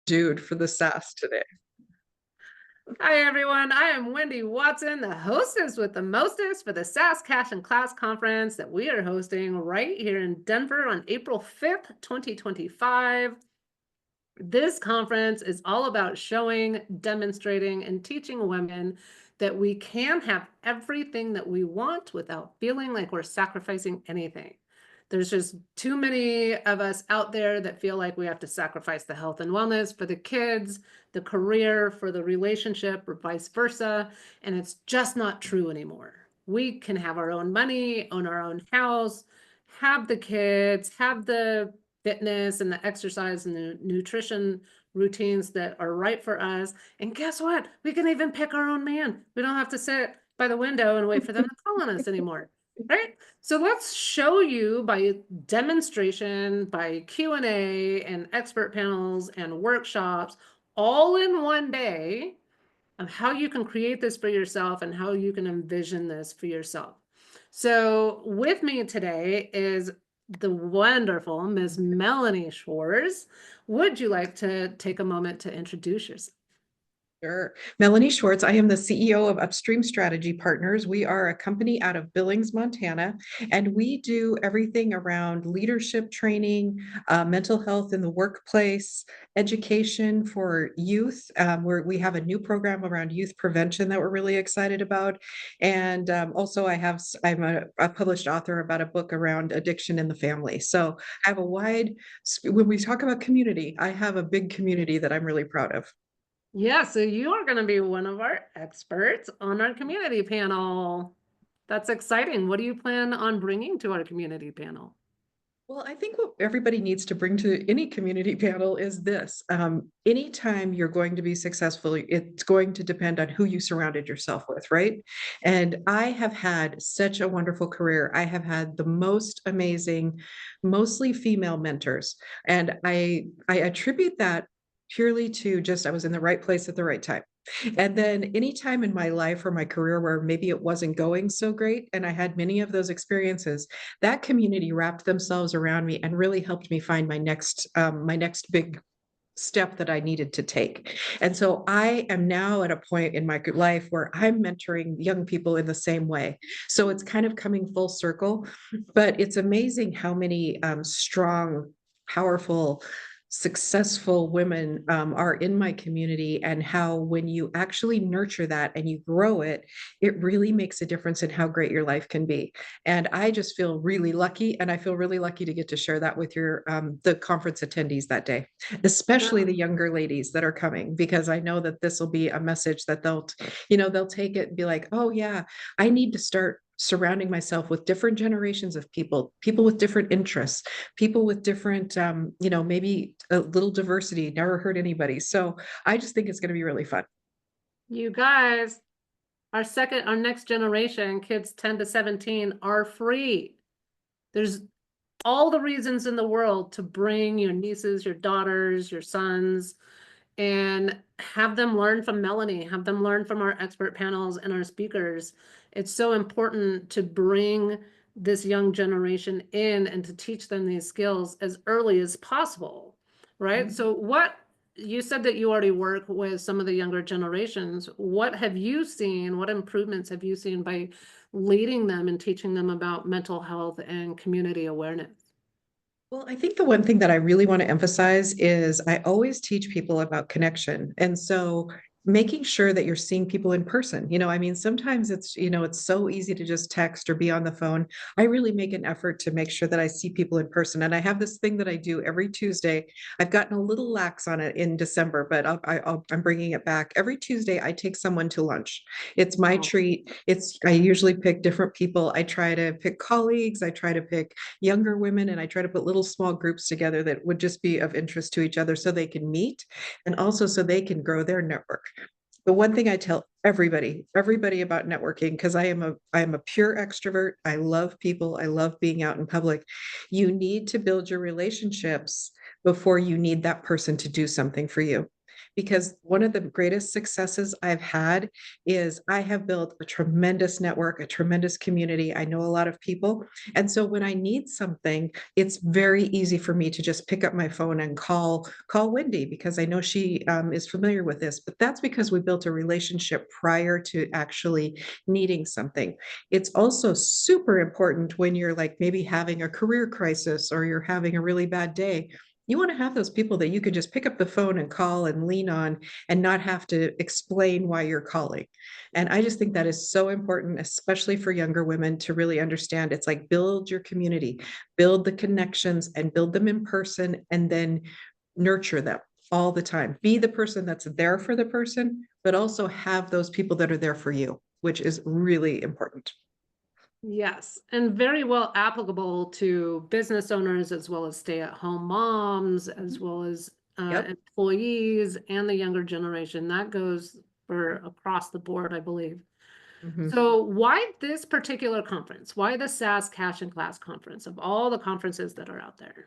dude for the Sass today. Hi, everyone. I am Wendy Watson, the hostess with the Mostest for the Sass Cash and Class Conference that we are hosting right here in Denver on April 5th, 2025. This conference is all about showing, demonstrating, and teaching women that we can have everything that we want without feeling like we're sacrificing anything. There's just too many of us out there that feel like we have to sacrifice the health and wellness for the kids, the career, for the relationship, or vice versa. And it's just not true anymore. We can have our own money, own our own house, have the kids, have the fitness and the exercise and the nutrition routines that are right for us. And guess what? We can even pick our own man. We don't have to sit by the window and wait for them to call on us anymore. Right? So let's show you by demonstration, by Q&A and expert panels and workshops all in one day of how you can create this for yourself and how you can envision this for yourself. So with me today is the wonderful Miss Melanie Schwarz. Would you like to take a moment to introduce yourself? Sure. Melanie Schwarz, I am the CEO of Upstream Strategy Partners. We are a company out of Billings, Montana, and we do everything around leadership training, mental health in the workplace, education for youth. Where we have a new program around youth prevention that we're really excited about. And also I'm a published author about a book around addiction in the family. So I have when we talk about community, I have a big community that I'm really proud of. Yeah, so you are going to be one of our experts on our community panel. That's exciting. What do you plan on bringing to our community panel? Well, I think what everybody needs to bring to any community panel is this. Anytime you're going to be successful, it's going to depend on who you surrounded yourself with, right? And I have had such a wonderful career. I have had the most amazing, mostly female mentors. And I attribute that purely to just I was in the right place at the right time. And then any time in my life or my career where maybe it wasn't going so great, and I had many of those experiences, that community wrapped themselves around me and really helped me find my next big step that I needed to take. And so I am now at a point in my life where I'm mentoring young people in the same way. So it's kind of coming full circle, but it's amazing how many strong, powerful, successful women are in my community, and how when you actually nurture that and you grow it, it really makes a difference in how great your life can be. And I just feel really lucky, and I feel really lucky to get to share that with your the conference attendees that day, especially the younger ladies that are coming, because I know that this will be a message that they'll take it and be like, oh yeah, I need to start surrounding myself with different generations of people with different interests, people with different maybe a little diversity, never hurt anybody. So I just think it's going to be really fun. You guys, our next generation, kids 10 to 17, are free. There's all the reasons in the world to bring your nieces, your daughters, your sons, and have them learn from Melanie, have them learn from our expert panels and our speakers. It's so important to bring this young generation in and to teach them these skills as early as possible, right? So what you said that you already work with some of the younger generations. What have you seen? What improvements have you seen by leading them and teaching them about mental health and community awareness? Well, I think the one thing that I really want to emphasize is I always teach people about connection. And so making sure that you're seeing people in person. I mean, sometimes it's so easy to just text or be on the phone. I really make an effort to make sure that I see people in person. And I have this thing that I do every Tuesday. I've gotten a little lax on it in December, but I'm bringing it back. Every Tuesday, I take someone to lunch. It's my treat. I usually pick different people. I try to pick colleagues. I try to pick younger women, and I try to put little small groups together that would just be of interest to each other so they can meet, and also so they can grow their network. The one thing I tell everybody about networking, because I am a pure extrovert. I love people. I love being out in public. You need to build your relationships before you need that person to do something for you. because one of the greatest successes I've had is I have built a tremendous network, a tremendous community. I know a lot of people. And so when I need something, it's very easy for me to just pick up my phone and call Wendy because I know she is familiar with this. But that's because we built a relationship prior to actually needing something. It's also super important when you're like maybe having a career crisis or you're having a really bad day. You want to have those people that you can just pick up the phone and call and lean on and not have to explain why you're calling. And I just think that is so important, especially for younger women to really understand. It's like build your community, build the connections and build them in person and then nurture them all the time. Be the person that's there for the person, but also have those people that are there for you, which is really important. Yes, and very well applicable to business owners as well as stay-at-home moms, as well as Yep. employees and the younger generation. That goes for across the board, I believe. Mhm. So why this particular conference? Why the Sass Cash and Class conference of all the conferences that are out there?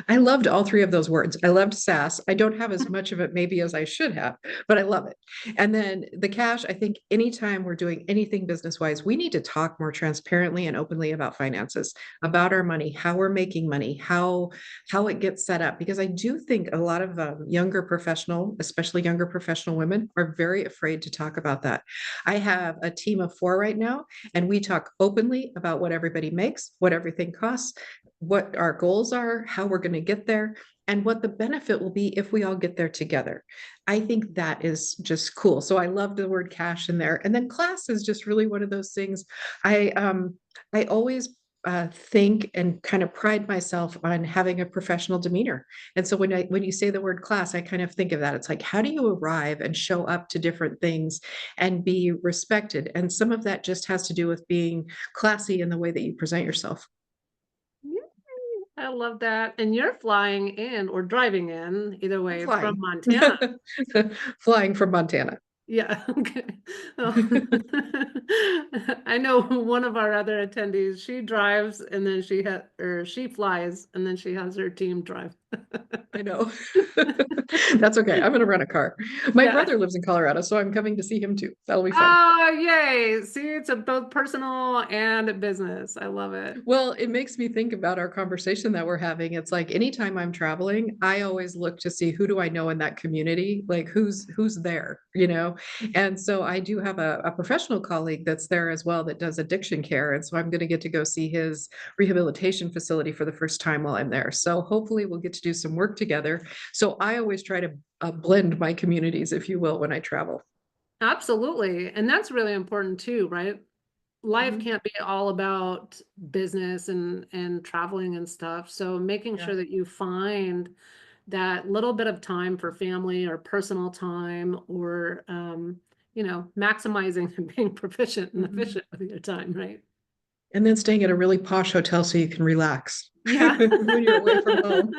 I loved all three of those words. I loved SaaS. I don't have as much of it maybe as I should have, but I love it. And then the cash, I think anytime we're doing anything business wise, we need to talk more transparently and openly about finances, about our money, how we're making money, how it gets set up. Because I do think a lot of younger professional, especially younger professional women, are very afraid to talk about that. I have a team of 4 right now, and we talk openly about what everybody makes, what everything costs, what our goals are, how we're going to get there, and what the benefit will be if we all get there together. I think that is just cool. So I love the word cash in there. And then class is just really one of those things. I always think and kind of pride myself on having a professional demeanor. And so when you say the word class, I kind of think of that. It's like, how do you arrive and show up to different things and be respected? And some of that just has to do with being classy in the way that you present yourself. Yay, I love that. And you're flying in or driving in, either I'm way, from flying. Montana. Flying from Montana. Yeah, okay. Oh. I know one of our other attendees, she drives and then she flies and then she has her team drive. I know. That's okay. I'm going to rent a car. My Yeah. brother lives in Colorado, so I'm coming to see him too. That'll be fun. Oh, yay. See, it's a both personal and business. I love it. Well, it makes me think about our conversation that we're having. It's like anytime I'm traveling, I always look to see who do I know in that community, like who's there, you know? And so I do have a professional colleague that's there as well that does addiction care. And so I'm going to get to go see his rehabilitation facility for the first time while I'm there. So hopefully we'll get to do some work together. So I always try to blend my communities, if you will, when I travel. Absolutely. And that's really important too, right? Life Mhm. can't be all about business and traveling and stuff. So making Yeah. sure that you find that little bit of time for family or personal time or maximizing and being proficient and Mhm. efficient with your time, right? And then staying at a really posh hotel so you can relax Yeah. when you're away from home.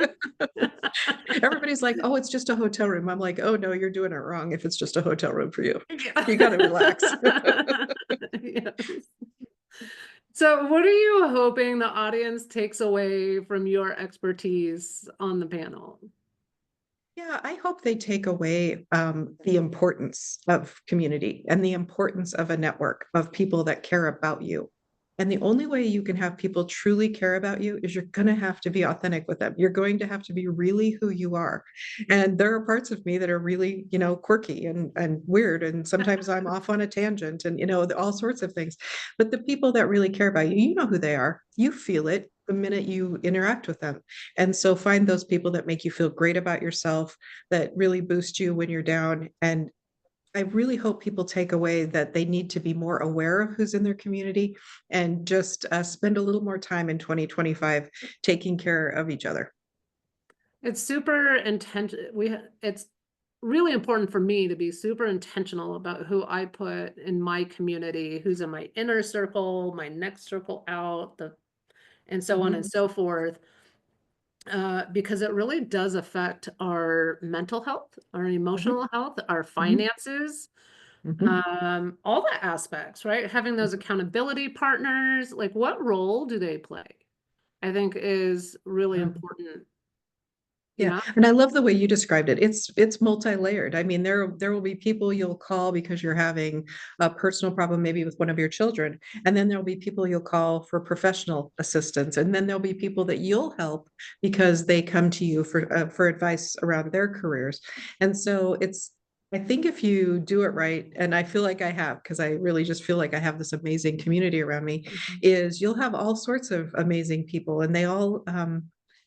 Everybody's like, oh, it's just a hotel room. I'm like, oh, no, you're doing it wrong if it's just a hotel room for you. Yeah. You got to relax. Yes. So, what are you hoping the audience takes away from your expertise on the panel? Yeah, I hope they take away the importance of community and the importance of a network of people that care about you. And the only way you can have people truly care about you is you're going to have to be authentic with them. You're going to have to be really who you are. And there are parts of me that are really, quirky and weird. And sometimes I'm off on a tangent and, all sorts of things. But the people that really care about you, you know who they are. You feel it the minute you interact with them. And so find those people that make you feel great about yourself, that really boost you when you're down. And I really hope people take away that they need to be more aware of who's in their community and just spend a little more time in 2025 taking care of each other. It's super it's really important for me to be super intentional about who I put in my community, who's in my inner circle, my next circle out, and so on and Mhm, so forth. Because it really does affect our mental health, our mhm, emotional health, our mhm, finances, mhm, all the aspects, right? Having those mhm. accountability partners, like what role do they play? I think is really Yeah. important. you Yeah, know? and I love the way you described it. It's multi-layered. I mean, there will be people you'll call because you're having a personal problem, maybe with one of your children, and then there'll be people you'll call for professional assistance, and then there'll be people that you'll help because they come to you for advice around their careers. And so I think if you do it right, and I feel like I have, because I really just feel like I have this amazing community around me, Mhm. is you'll have all sorts of amazing people, and they all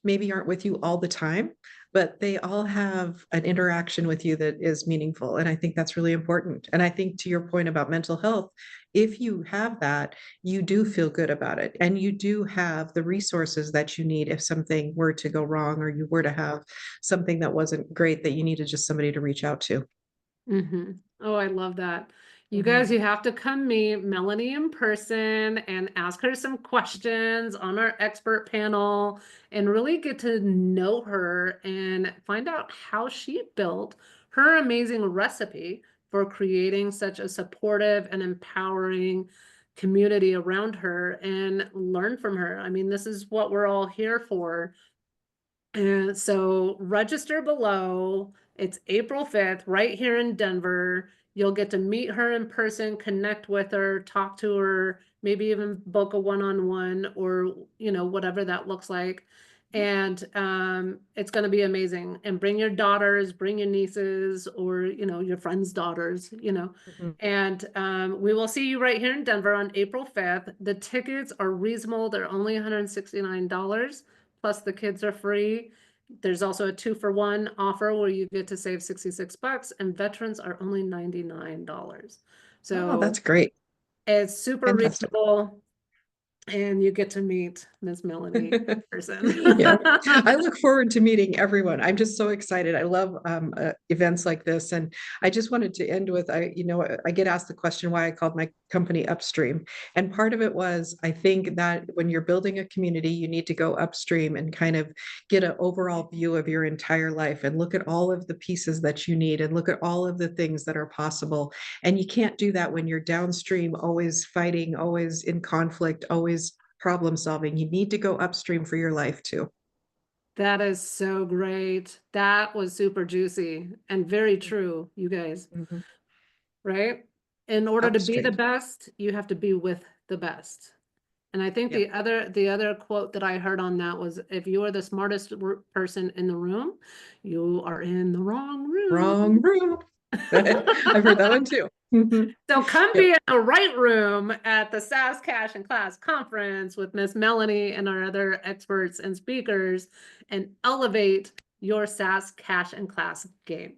maybe aren't with you all the time, but they all have an interaction with you that is meaningful. And I think that's really important. And I think to your point about mental health, if you have that, you do feel good about it. And you do have the resources that you need if something were to go wrong or you were to have something that wasn't great that you needed just somebody to reach out to. Oh, I love that. You guys, Mhm. you have to come meet Melanie in person and ask her some questions on our expert panel and really get to know her and find out how she built her amazing recipe for creating such a supportive and empowering community around her and learn from her. I mean, this is what we're all here for. And so register below. It's April 5th, right here in Denver. You'll get to meet her in person, connect with her, talk to her, maybe even book a one-on-one or, whatever that looks like. And it's going to be amazing. And bring your daughters, bring your nieces, or, your friends' daughters. Mhm. And we will see you right here in Denver on April 5th. The tickets are reasonable. They're only $169. Plus the kids are free. There's also a 2-for-1 offer where you get to save 66 bucks, and veterans are only $99. Oh, So that's great. it's super Fantastic. reasonable, and you get to meet Miss Melanie in person. Yeah, I look forward to meeting everyone. I'm just so excited. I love events like this, and I just wanted to end with I get asked the question why I called my company Upstream, and part of it was I think that when you're building a community, you need to go upstream and kind of get an overall view of your entire life and look at all of the pieces that you need and look at all of the things that are possible. And you can't do that when you're downstream, always fighting, always in conflict, always problem solving. You need to go upstream for your life too. That is so great. That was super juicy and very true, you guys, Mhm. right? In order to be the Upstream. best, you have to be with the best. And I think Yep. the other quote that I heard on that was, if you are the smartest person in the room, you are in the wrong room. Wrong room. I've heard that one too. Mhm. So come be Yep. in the right room at the Sass Cash and Class conference with Miss Melanie and our other experts and speakers and elevate your Sass Cash and Class game.